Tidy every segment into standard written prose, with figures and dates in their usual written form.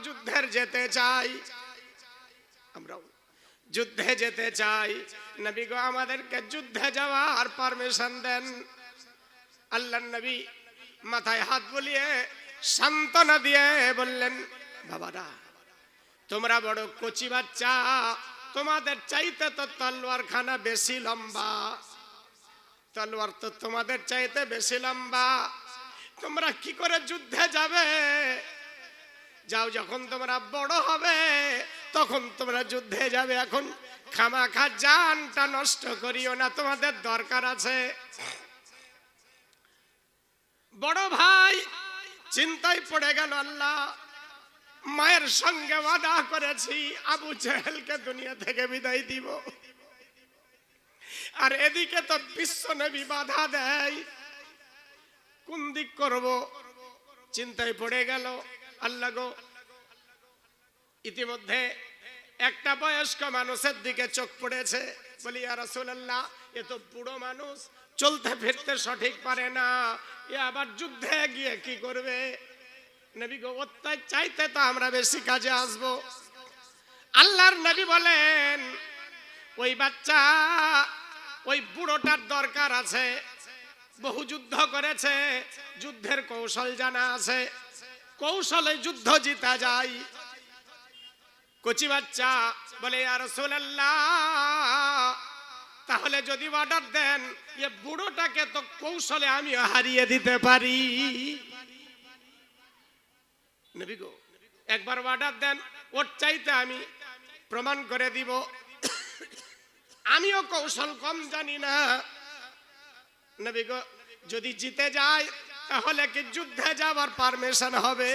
যুদ্ধের যেতে চাই, আমরাও যুদ্ধে যেতে চাই। নবী গো আমাদেরকে যুদ্ধে যাওয়ার পারমিশন দেন। আল্লাহর নবী মাথায় হাত বুলিয়ে সান্ত্বনা দিয়ে বললেন, বাবারা তোমরা বড় কচি বাচ্চা, তোমাদের চাইতে তো তলোয়ার খানা বেশি লম্বা, তলোয়ার তো তোমাদের চাইতে বেশি লম্বা, তোমরা কি করে যুদ্ধে যাবে? যাও, যখন তোমরা বড় হবে তখন তোমরা যুদ্ধে যাবে, এখন খামাখা জানটা নষ্ট করিও না, তোমাদের দরকার আছে। বড় ভাই চিন্তায় পড়ে গেল, আল্লাহ মায়ের সঙ্গে ওয়াদা করেছি আবু জেহেলকে দুনিয়া থেকে বিদায় দিব, আর এদিকে তো বিশ্ব নবী বাধা দেয়, কোন দিক করব? চিন্তায় পড়ে গেল। আল্লাহ গো, ইতিমধ্যে একটা বয়স্ক মানুষের দিকে চোখ পড়েছে। বলি, ইয়া রাসূলুল্লাহ, এ তো বুড়ো মানুষ, চলতে ফিরতে সঠিক পারে না, এ আবার যুদ্ধে গিয়ে কি করবে? নবী গো, ওর চাইতে তো আমরা বেশি কাজে আসব। আল্লাহর নবী বলেন, ওই বাচ্চা, ওই বুড়োটার দরকার আছে, বহু যুদ্ধ করেছে, যুদ্ধের কৌশল জানা আছে, কৌশলে যুদ্ধ জিতা যায়। কচি বাচ্চা বলে, ইয়া রাসূলুল্লাহ, তাহলে যদি অর্ডার দেন, এ বুড়োটাকে তো কৌশলে আমি হারিয়ে দিতে পারি। নবী গো, একবার অর্ডার দেন, ওর চাইতে আমি প্রমাণ করে দিব, আমিও কৌশল কম জানি না। নবী গো, যদি জিতে যায় তাহলে কি যুদ্ধে যাওয়ার পারমিশন হবে?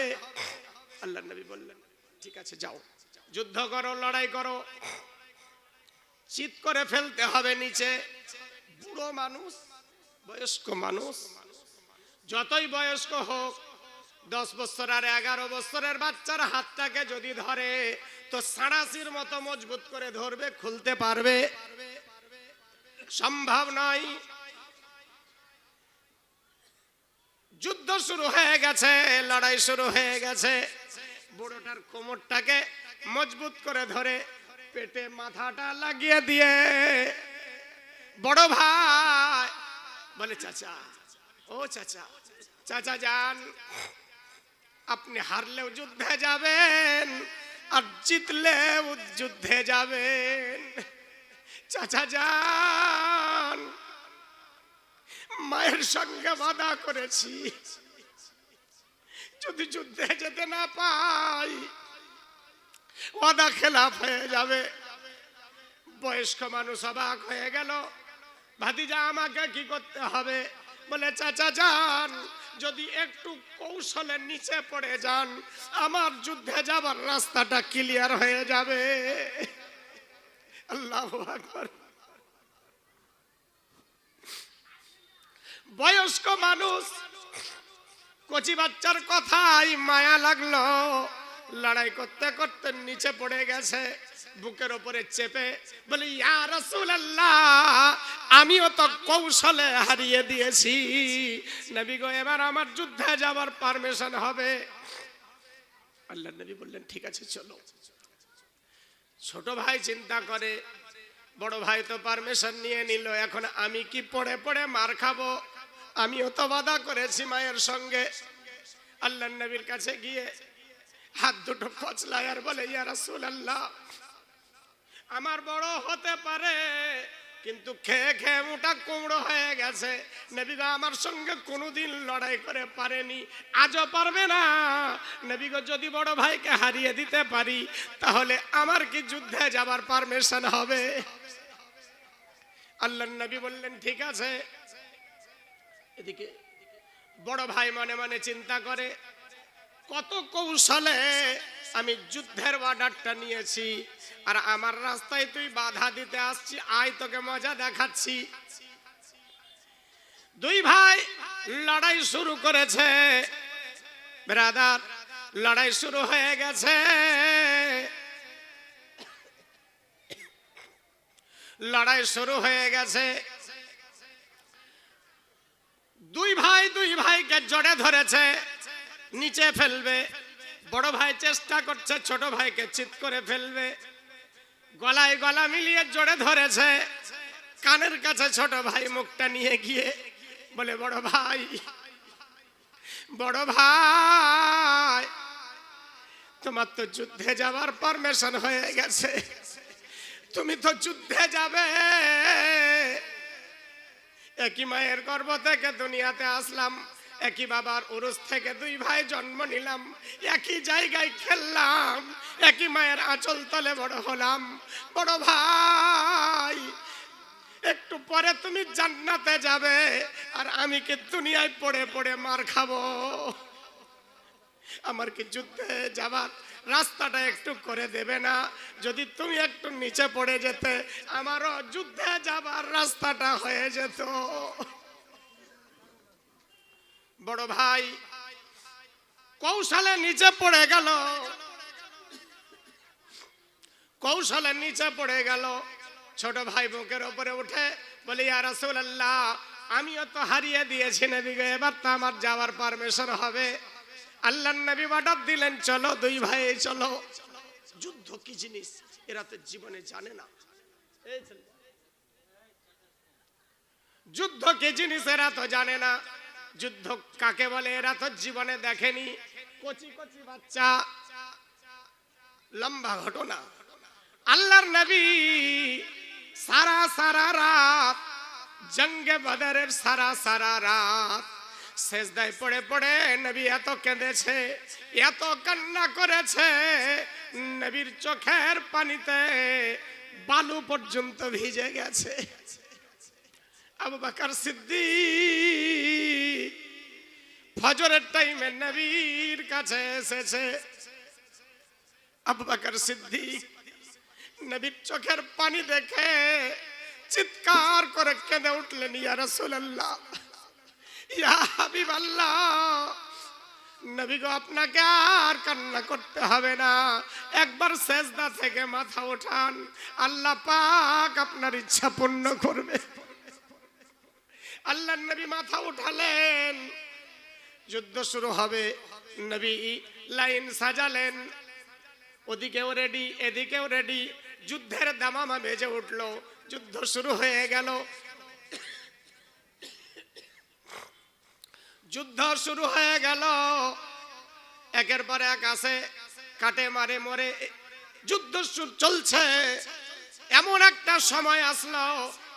আল্লাহর নবী বললেন, ঠিক আছে, যাও, যুদ্ধ করো, লড়াই করো, চিৎ করে ফেলতে হবে নিচে। বুড়ো মানুষ, বয়স্ক মানুষ, যতই বয়স্ক হোক, 10 বছর আর 11 বছরের বাচ্চার হাতটাকে যদি ধরে তো সাঁড়াশির মতো মজবুত করে ধরবে, খুলতে পারবে? সম্ভব নয়। যুদ্ধ শুরু হয়ে গেছে, লড়াই শুরু হয়ে গেছে। বুড়োটার কোমরটাকে মজবুত করে ধরে পেটে মাথাটা লাগিয়ে দিয়ে বড় ভাই বলে, চাচা, ও চাচা, চাচা যান, আপনি হারলেও যুদ্ধে যাবেন আর জিতলেও যুদ্ধে যাবেন। চাচা যান, মায়ের সঙ্গে ওয়াদা করেছি, যদি যুদ্ধে যেতে না পাই ওয়াদা খেলাফ হয়ে যাবে। বয়স্ক মানুষ অবাক হয়ে গেল, ভাতিজা আমাকে কি করতে হবে? বলে, চাচা যান, যদি একটু কৌশলের নিচে পড়ে যান, আমার যুদ্ধে যাবার রাস্তাটা ক্লিয়ার হয়ে যাবে। আল্লাহু আকবার। বয়স্ক মানুষ, কচি বাচ্চার কথাই মায়া লাগলো, লড়াই করতে করতে নিচে পড়ে গেছে, বুকের উপরে চেপে বলি, ইয়া রাসূলুল্লাহ, আমিও তো কৌশলে হারিয়ে দিয়েছি, নবী গো, এবার আমার যুদ্ধে যাবার পারমিশন হবে। আল্লাহর নবী বললেন, ঠিক আছে, চলো। ছোট ভাই চিন্তা করে, বড় ভাই তো পারমিশন নিয়ে নিল, এখন আমি কি পড়ে পড়ে মার খাবো? আমিও তো ওয়াদা করেছি মায়ের সঙ্গে। আল্লাহর নবীর কাছে গিয়ে হাত দুটো কচলায় আর বলে, ইয়া রাসূলুল্লাহ, আমার বড় হতে পারে, কিন্তু খেয়ে খেয়ে মোটা কুমড়ো হয়ে গেছে, নবী গো আমার সঙ্গে কোনোদিন লড়াই করে পারেনি, আজও পারবে না। নবী গো, যদি বড় ভাইকে হারিয়ে দিতে পারি তাহলে আমার কি যুদ্ধে যাবার পারমিশন হবে? আল্লাহর নবী বললেন, ঠিক আছে। এদিকে বড় ভাই মনে মনে চিন্তা করে, কত কৌশলে আমি যুদ্ধের অর্ডারটা নিয়েছি, আর আমার রাস্তায় তুই বাধা দিতে আসছি, আয় তোকে মজা দেখাচ্ছি। দুই ভাই লড়াই শুরু করেছে। ব্রাদার, লড়াই শুরু হয়ে গেছে, লড়াই শুরু হয়ে গেছে। দুই ভাইকে জড়ে ধরেছে, নিচে ফেলবে। বড় ভাই চেষ্টা করছে ছোট ভাইকে চিৎ করে ফেলবে, গলায় গলা মিলিয়ে জোরে ধরেছে, কানের কাছে ছোট ভাই মুখটা নিয়ে গিয়ে বলে, বড় ভাই, বড় ভাই, তোমার তো যুদ্ধে যাওয়ার পারমিশন হয়ে গেছে, তুমি তো যুদ্ধে যাবে। একই মায়ের গর্ভ থেকে দুনিয়াতে আসলাম, একই বাবার উরুস থেকে দুই ভাই জন্ম নিলাম, একই জায়গায় খেললাম, একই মায়ের আঁচল তলে বড় হলাম। বড় ভাই, একটু পরে তুমি জান্নাতে যাবে, আর আমি কি দুনিয়ায় পড়ে পড়ে মার খাবো? আমার কি যুদ্ধে যাবার রাস্তাটা একটু করে দেবে না? যদি তুমি একটু নিচে পড়ে যেতে, আমারও যুদ্ধে যাবার রাস্তাটা হয়ে যেত। বড় ভাই কৌশলে নিচে পড়ে গেল, কৌশলে নিচে পড়ে গেল। ছোট ভাই বুকের উপরে উঠে বলে, ইয়া রাসূলুল্লাহ, আমিও তো হারিয়ে দিয়েছি নবী গো, এবার তো আমার যাওয়ার পারমিশন হবে। আল্লাহর নবী অর্ডার দিলেন, চলো দুই ভাই চলো। যুদ্ধ কি জিনিস এরা তো জীবনে জানে না, যুদ্ধ কি জিনিস এরা তো জানে না, যুদ্ধ কাকে বলে এরা তো জীবনে দেখেনি। কচি কচি বাচ্চা, লম্বা ঘটনা। আল্লাহর নবী সারা সারা রাত, জঙ্গে বদরের সারা সারা রাত সেজদায় পড়ে পড়ে নবী এত কেঁদেছে, এত কান্না করেছে, নবীর চোখের পানিতে বালু পর্যন্ত ভিজে গেছে। আবু বকর সিদ্দিক ফজরের টাইমে নবীর কাছে এসেছে। আবু বকর সিদ্দিক নবীর চোখের পানি দেখে চিৎকার করে কেঁদে উঠলেন, ইয়া রাসূলুল্লাহ, ইয়া হাবিবাল্লাহ, নবী গো, আপনাকে আর কান্না করতে হবে না, একবার সেজদা থেকে মাথা ওঠান, আল্লাহ পাক আপনার ইচ্ছা পূর্ণ করবে। আল্লাহর নবী মাথা উঠালেন, যুদ্ধ শুরু হবে। নবী লাইন সাজালেন, ওদিকেও রেডি এদিকেও রেডি, যুদ্ধের দামামা বেজে উঠলো, যুদ্ধ শুরু হয়ে গেল। যুদ্ধ শুরু হয়ে গেল, একের পর এক আসে, কাটে মারে মরে, যুদ্ধ চলছে। এমন একটা সময় আসলো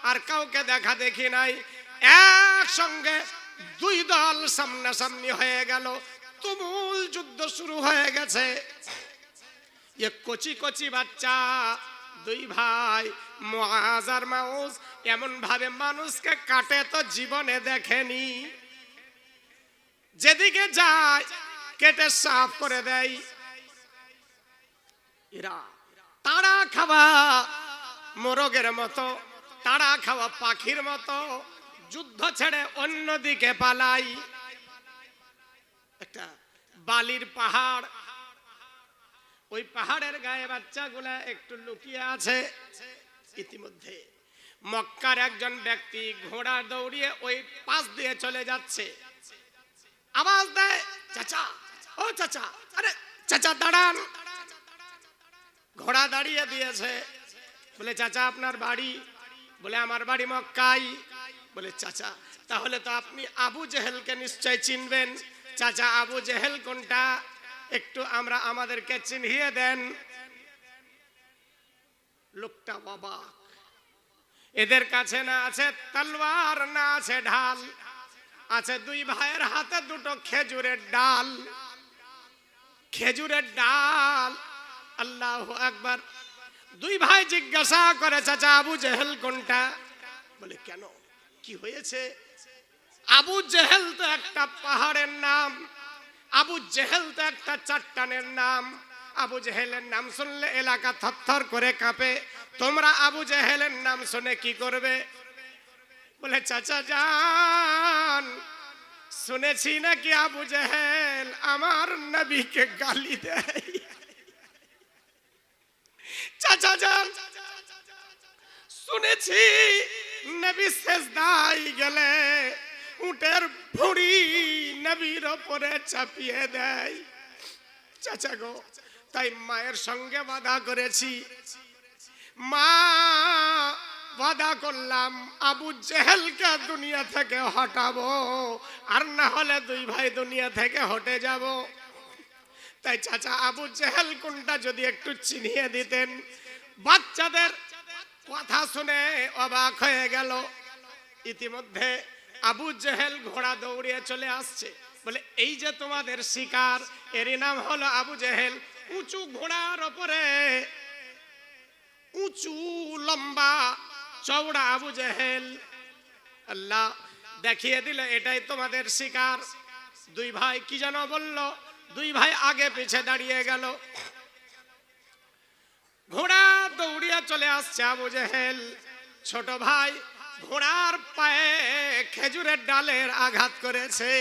আর কাউকে দেখা দেখি নাই, একসঙ্গে দুই দল সামনাসামনি হয়ে গেল, তুমুল যুদ্ধ শুরু হয়ে গেছে। এ কচি কচি বাচ্চা দুই ভাই মুআজ আর মাউজ এমন ভাবে মানুষকে কাটে তো জীবনে দেখেনি, যেদিকে যায় কেটে সাফ করে দেয়। এরা তাড়া খাওয়া মোরগের মতো, তাড়া খাওয়া পাখির মতো যুদ্ধ ছেড়ে অন্যদিকে পালাই। একটা বালির পাহাড়, ওই পাহাড়ের গায়ে বাচ্চাগুলা একটু লুকিয়ে আছে। ইতিমধ্যে মক্কার একজন ব্যক্তি ঘোড়া দৌড়িয়ে ওই পাশ দিয়ে চলে যাচ্ছে, আওয়াজ দেয়, চাচা, ও চাচা, আরে চাচা দাঁড়ান। ঘোড়া দাঁড়িয়ে দিয়েছে, বলে, চাচা আপনার বাড়ি? বলে, আমার বাড়ি মক্কায়। বলে, চাচা তাহলে তো আপনি আবু জেহেলকে নিশ্চয় চিনবেন। চাচা আবু জেহেল কোনটা, একটু আমাদেরকে চিনিয়ে দেন। লোকটা বাবা, এদের কাছে না আছে তলোয়ার, না আছে ঢাল, আছে দুই ভাইয়ের হাতে দুটো খেজুরের ডাল। খেজুরের ডাল, আল্লাহু আকবার। দুই ভাই জিজ্ঞাসা করে, চাচা আবু জেহেল কোনটা? বলে, কেন, কি হয়েছে? আবু জেহেল তো একটা পাহাড়ের নাম, আবু জেহেল তো একটা চট্টানের নাম। আবু জেহেলের নাম শুনলে এলাকা থরথর করে কাঁপে, তোমরা আবু জেহেলের নাম শুনে কি করবে? বলে, চাচা জান, শুনেছি নাকি আবু জেহেল আমার নবীকে গালি দেয়। চাচা জান, শুনেছি নবী সেজদায় গেলে উটের ভুঁড়ি নবীর উপরে চাপিয়ে দেয়। চাচা গো, তাই মায়ের সঙ্গে বাধা করেছি। মা বাধা করলাম আবু জেহেলকে দুনিয়া থেকে হটাবো, আর না হলে দুই ভাই দুনিয়া থেকে হটে যাব। তাই চাচা আবু জেহেল কোনটা যদি একটু চিনিয়ে দিতেন। বাচ্চাদের কথা শুনে অবাক হয়ে গেল। ইতিমধ্যে আবু জেহেল ঘোড়া দৌড়িয়ে চলে আসছে, বলে এই যে তোমাদের শিকার, এরই নাম হলো আবু জেহেল। উঁচু ঘোড়ার ওপরে উঁচু লম্বা চওড়া আবু জেহেল। আল্লাহ দেখিয়ে দিল এটাই তোমাদের শিকার। দুই ভাই কি যেন বলল, দুই ভাই আগে পিছে দাঁড়িয়ে গেল। ঘোড়া দৌড়িয়ে চলে আসছে আবু জেহেল। ছোট ভাই ঘোড়ার পায়ে খেজুরের ডালের আঘাত করেছে।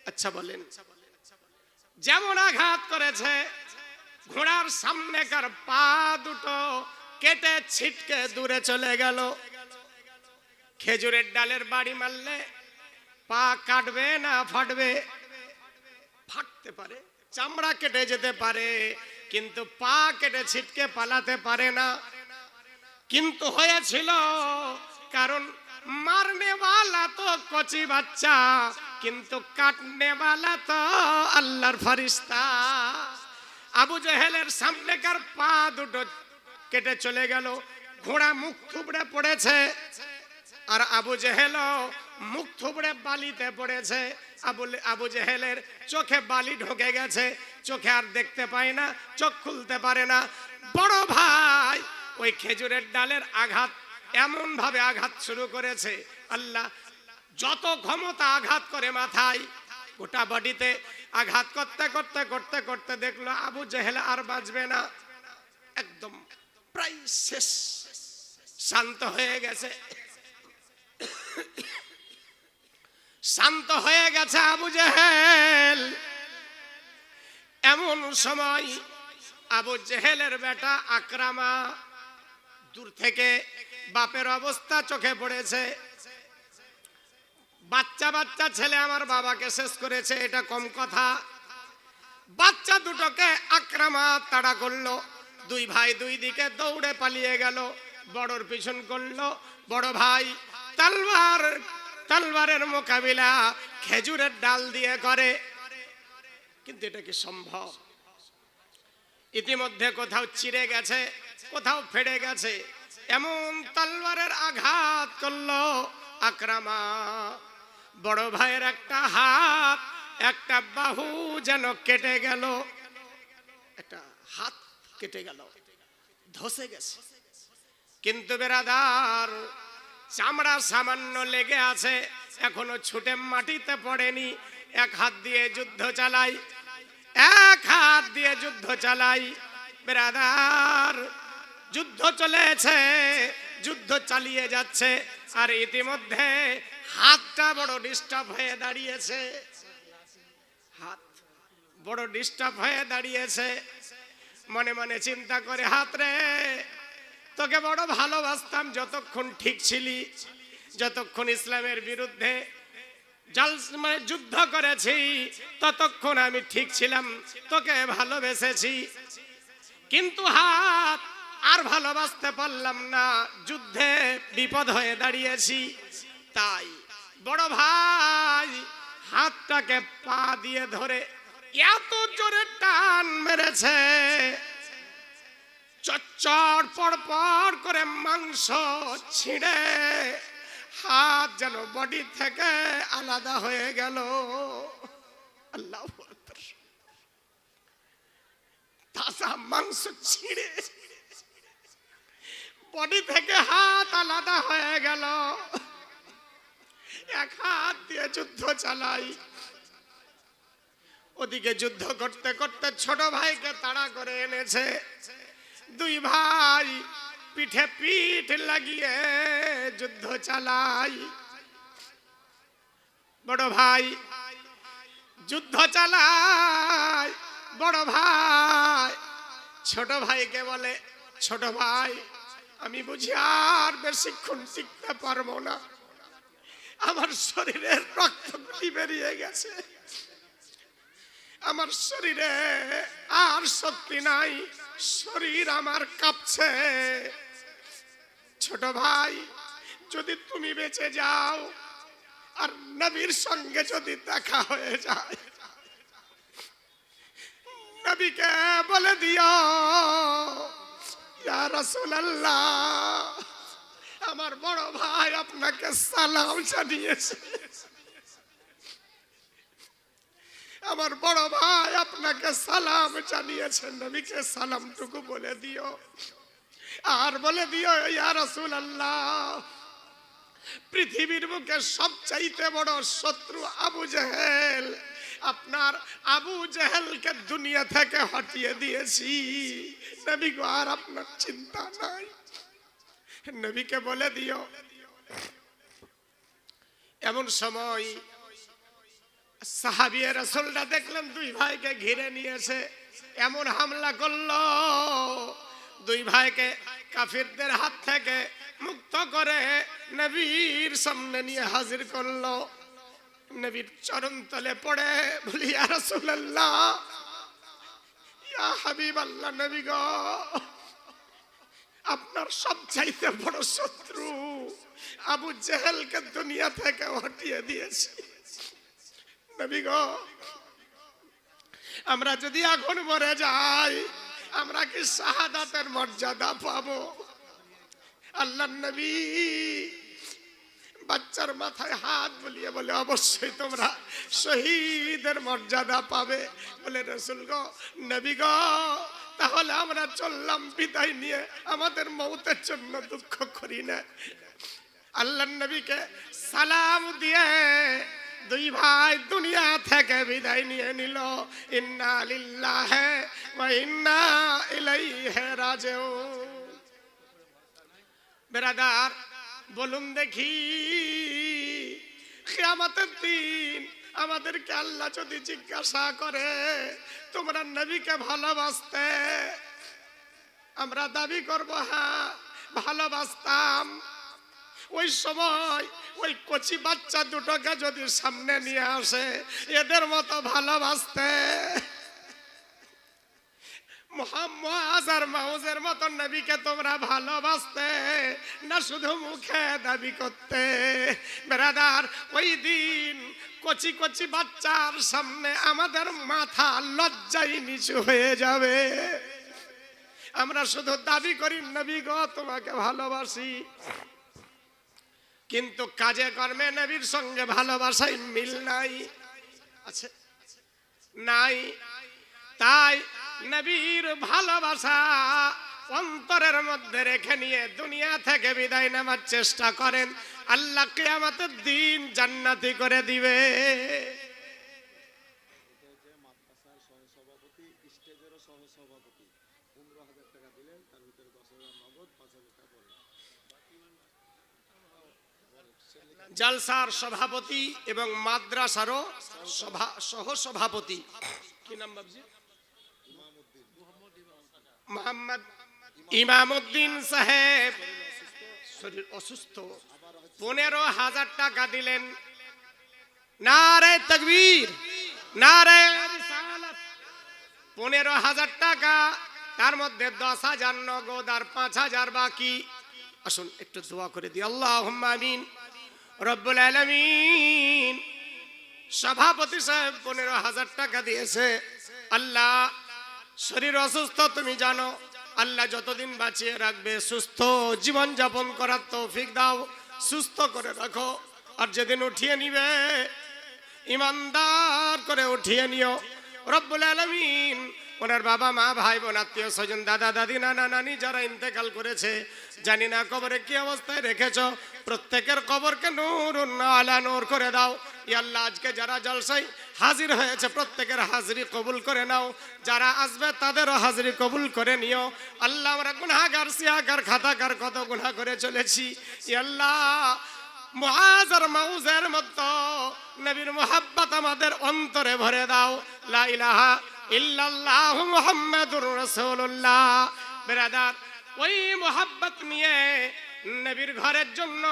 আচ্ছা বলেন, যেমন আঘাত করেছে, ঘোড়ার সামনেকার পা দুটো কেটে ছিটকে দূরে চলে গেল। খেজুরের ডালের বাড়ি মারলে পা কাটবে না ফাটবে? ফাটতে পারে, চামড়া কেটে যেতে পারে, কিন্তু পা কেটে ছিটকে পালাতে পারে না। কিন্তু হয়েছিল কারণ মারনে वाला তো কচি বাচ্চা, কিন্তু কাটনে वाला তো আল্লাহর ফেরেশতা। আবু জেহেলের সামনেকার পা দুটো কেটে চলে গেল। ঘোড়া মুখ থুবড়ে পড়েছে, আর আবু জেহেল মুখ থুবড়ে বালিতে পড়েছে। আবু জেহেলের চোখে বালি ঢোকে গেছে, চোখে আর দেখতে পায় না, চোখ খুলতে পারে না। বড় ভাই ওই খেজুরের ডালের আঘাত এমন ভাবে আঘাত শুরু করেছে, আল্লাহ যত ক্ষমতা আঘাত করে মাথায়, গোটা বডিতে আঘাত করতে করতে করতে করতে দেখলো আবু জেহেল আর বাঁচবে না, একদম প্রায় শেষ। শান্ত হয়ে গেছে, শান্ত হয়ে গেছে আবু জেহেল। এমন সময় আবু জেহেলের বেটা আকরামা দূর থেকে বাপের অবস্থা চোখে পড়েছে। বাচ্চা বাচ্চা ছেলে আমার বাবাকে শেষ করেছে, এটা কম কথা। বাচ্চা দুটোকে আকরামা তাড়া করলো। দুই ভাই দুই দিকে দৌড়ে পালিয়ে গেল। বড়র পিছন করলো। বড় ভাই তলবারের মোকাবিলা খেজুরের ডাল দিয়ে করে, কিন্তু এটা কি সম্ভব? ইতিমধ্যে কোথাও চিড়ে গেছে, কোথাও ফেড়ে গেছে। এমন তলবারের আঘাত করলো আকরামা, বড় ভাইয়ের একটা হাত একটা বাহু যেন কেটে গেল, একটা হাত কেটে গেল, ধসে গেছে। কিন্তু বেরাদার চামড়া সামান্য লেগে আছে, এখনো ছুটে মাটিতে পড়েনি। এক হাত দিয়ে যুদ্ধ চালাই, এক হাত দিয়ে যুদ্ধ চালাই। বেরাদার যুদ্ধ চলেছে, যুদ্ধ চালিয়ে যাচ্ছে, আর ইতিমধ্যে হাতটা বড় ডিস্টার্ব হয়ে দাঁড়িয়েছে। হাত বড় ডিস্টার্ব হয়ে দাঁড়িয়েছে। মনে মনে চিন্তা করে, হাত রে তোকে বড় ভালোবাসতাম, যতক্ষণ ঠিক ছিলি, যতক্ষণ ইসলামের বিরুদ্ধে যুদ্ধ করেছি ততক্ষণ আমি ঠিক ছিলাম, তোকে ভালোবেসেছি। কিন্তু হাত আর ভালোবাসতে পারলাম না, যুদ্ধে বিপদ হয়ে দাঁড়িয়েছি। তাই বড় ভাই হাতটাকে পা দিয়ে ধরে এত জোরে টান মেরেছে, চচ্চড় পড়পড় করে মাংস ছিঁড়ে হাত যেন বডি থেকে আলাদা হয়ে গেল। আল্লাহু আকবার। তাজা মাংস ছিঁড়ে বডি থেকে হাত আলাদা হয়ে গেল। এক হাত দিয়ে যুদ্ধ চালাই। ওদিকে যুদ্ধ করতে করতে ছোট ভাইকে তাড়া করে এনেছে। দুই ভাই পিঠে পিঠ লাগিয়ে যুদ্ধ চালাই। বড় ভাই যুদ্ধ চালায়। বড় ভাই ছোট ভাইকে বলে, ছোট ভাই আমি বুঝি আর বেশিক্ষণ টিকতে পারবো না, আমার শরীরের রক্তগুলি বেরিয়ে গেছে, আমার শরীরে আর শক্তি নাই, শরীর আমার কাঁপছে। ছোট ভাই, যদি তুমি বেঁচে যাও আর নবীর সঙ্গে যদি দেখা হয়ে যায়, নবীকে বলে দিও, ইয়া রাসূলুল্লাহ, আমার বড় ভাই আপনাকে সালাম জানিয়েছে, আমার বড় ভাই আপনাকে সালাম জানিয়েছেন, নবীকে সালামটুকু বলে দিও। আর বলে দিও, ইয়া রাসূলুল্লাহ, পৃথিবীর বুকে সবচাইতে বড় শত্রু আবু জেহেল, আপনার আবু জেহেলকে দুনিয়া থেকে হটিয়ে দিয়েছি, নবী গো আর আপনার চিন্তা নাই। নবীকে বলে দিও। এমন সময় সাহাবী রাসূলরা দেখলেন দুই ভাইকে ঘিরে নিয়েছে, এমন হামলা করলো, দুই ভাইকে কাফিরদের হাত থেকে মুক্ত করে নবীর সামনে নিয়ে হাজির করলো। নবীর চরণ তলে পড়ে বলি, ইয়া রাসূলুল্লাহ, ইয়া হাবিবাল্লাহ, নবী গো, আপনার সবচাইতে বড় শত্রু আবু জেহেলকে দুনিয়া থেকে হটিয়ে দিয়েছে। নবী গো, আমরা যদি এখন মরে যাই, আমরা কি শাহাদাতের মর্যাদা পাবো? আল্লাহর নবী বাচ্চার মাথায় হাত বুলিয়ে বলে, অবশ্যই তোমরা শহীদের মর্যাদা পাবে। বলে, রাসূল গো, নবী গো, তাহলে আমরা চললাম বিদায় নিয়ে, আমাদের মওতের জন্য দুঃখ করি না। আল্লাহর নবীকে সালাম দিয়ে দুই ভাই দুনিয়া থেকে বিদায় নিয়ে নিল। ইন্না লিল্লাহি ওয়া ইন্না ইলাইহি রাজিউন। বেরাদার, বলুন দেখি, কিয়ামতের দিন আমাদেরকে আল্লাহ যদি জিজ্ঞাসা করে, তোমরা নবীকে ভালোবাসতে? আমরা দাবি করব, হ্যাঁ ভালোবাসতাম। ওই সময় ওই কচি বাচ্চা দুটোকে যদি সামনে নিয়ে আসে, এদের মতো ভালোবাসতে? মুহাম্মদ আর মাউজের মতো নবীকে তোমরা ভালোবাসতে, না শুধু মুখে দাবি করতে? ব্রাদার, ওই দিন কচি কচি বাচ্চার সামনে আমাদের মাথা লজ্জায় নিচু হয়ে যাবে। আমরা শুধু দাবি করি, নবী গো তোমাকে ভালোবাসি, কিন্তু কাজে কর্মে নবীর সঙ্গে ভালোবাসায় মিল নাই, আছে নাই। তাই নবীর ভালোবাসা অন্তরের মধ্যে রেখে নিয়ে দুনিয়া থেকে বিদায় নেওয়ার চেষ্টা করেন, আল্লাহ কিয়ামতের দিন জান্নাতি করে দিবে। জলসার সভাপতি এবং মাদ্রাসারও সহ সভাপতি, কি নাম বাবজি? মোহাম্মদ ইমামউদ্দিন সাহেব, শরীর অসুস্থ, 15,000 টাকা দিলেন। নারে তাকবীর, নারে রিসালাত। 15,000 টাকা, তার মধ্যে 10,000 নগদ আর 5,000 বাকি। আসুন একটু দোয়া করে দিই, আল্লাহুম্মা আমিন। রব্বুল আলামিন, সভাপতি সাহেব 15,000 টাকা দিয়েছে। আল্লাহ, শরীর অসুস্থ তুমি জানো, আল্লাহ যতদিন বাঁচিয়ে রাখবে, সুস্থ জীবন যাপন করার তৌফিক দাও, সুস্থ করে রাখো। আর যেদিন উঠিয়ে নিবে, ইমানদার করে উঠিয়ে নিও রব্বুল আলামিন। ওনার বাবা মা ভাই বোন আত্মীয় স্বজন দাদা দাদি নানা নানি যারা ইন্তেকাল করেছে, জানি না কবরে কি অবস্থায় রেখেছ, প্রত্যেকের কবরকে নূরুন আলা নূর করে দাও। ইয়া আল্লাহ, আজকে যারা জলসায় হাজির হয়েছে প্রত্যেকের হাজিরি কবুল করে নাও, যারা আসবে তাদেরও হাজিরি কবুল করে নিও। আল্লাহ, আমরা গুনাহগার সিয়াগার খাতাকার কত গুনাহ করে চলেছি। ইয়া আল্লাহ, মুআজ আর মাউজের মতো নবীর মুহাব্বত আমাদের অন্তরে ভরে দাও। লা ইলাহা ইল্লাল্লাহু মুহাম্মাদুর রাসূলুল্লাহ। ব্রাদার, ওই মুহাব্বত নিয়ে নবীর ঘরের জন্য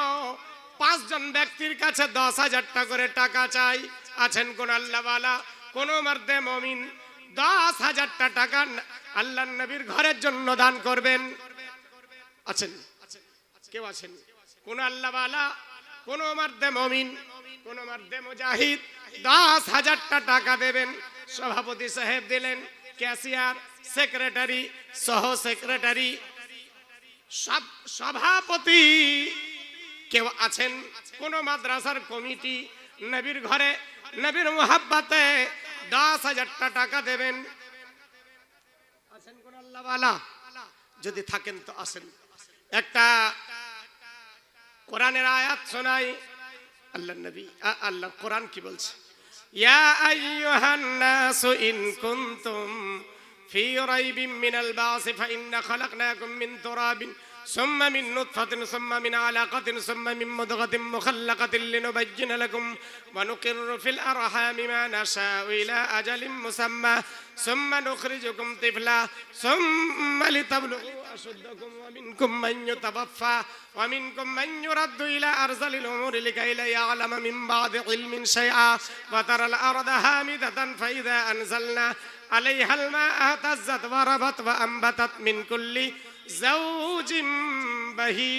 5 জন ব্যক্তির কাছে 10,000 টাকা করে টাকা চাই। আছেন কোন আল্লাহওয়ালা? কোন মার্দে মুমিন 10,000 টাকা আল্লাহর নবীর ঘরের জন্য দান করবেন। আছেন কেউ আছেন? কোন আল্লাহওয়ালা, কোন মার্দে মুমিন, কোন মার্দে মুজাহিদ 10,000 টাকা দেবেন। সভাপতি সাহেব দিলেন, ক্যাশিয়ার, সেক্রেটারি, সহ সেক্রেটারি, সব সভাপতি কেউ আছেন? কোন মাদ্রাসার কমিটি নবীর ঘরে নবীর মুহাব্বতে 10,000 টাকা দেবেন। আছেন কোন আল্লাহওয়ালা? যদি থাকেন তো আসেন, একটা কোরআনের আয়াত শোনাই। আল্লাহ নবী, আল্লাহ কোরআন কি বলছে? ইয়া আইয়ুহান নাসু ইন কুনতুম ফি রাইবিন মিনাল বাসি ফাইন্না খালাকনাকুম মিন তুরাবিন সুম্মা মিন নুতফাতিন সুম্মা মিন আলাকাতিন সুম্মা মিন মুদগাতিন মুখাল্লাকাতিন লিনুবায়্যিনা লাকুম ওয়া নুকিররু ফিল আরহামি মা নাশাউ ইলা আজালিন মুসাম্মা সুম্মা নুখরিজুকুম তিফলা সুম্মা লিতাবলুগু আশুদ্দাকুম ওয়া মিনকুম মান ইউতাওয়াফফা ওয়া মিনকুম মান ইউরাদ্দু ইলা আরযালিল উমুরি লিকাই লা ইয়ালামা মিন বা'দি ইলমিন শাইআ ওয়া তারাল আরদা হামিদাতান ফাইযা আনজালনা আলাইহাল মা আহতাজ্জাত ওয়া রাবাত ওয়া আনবাতাত মিন কুল্লি زوج بهي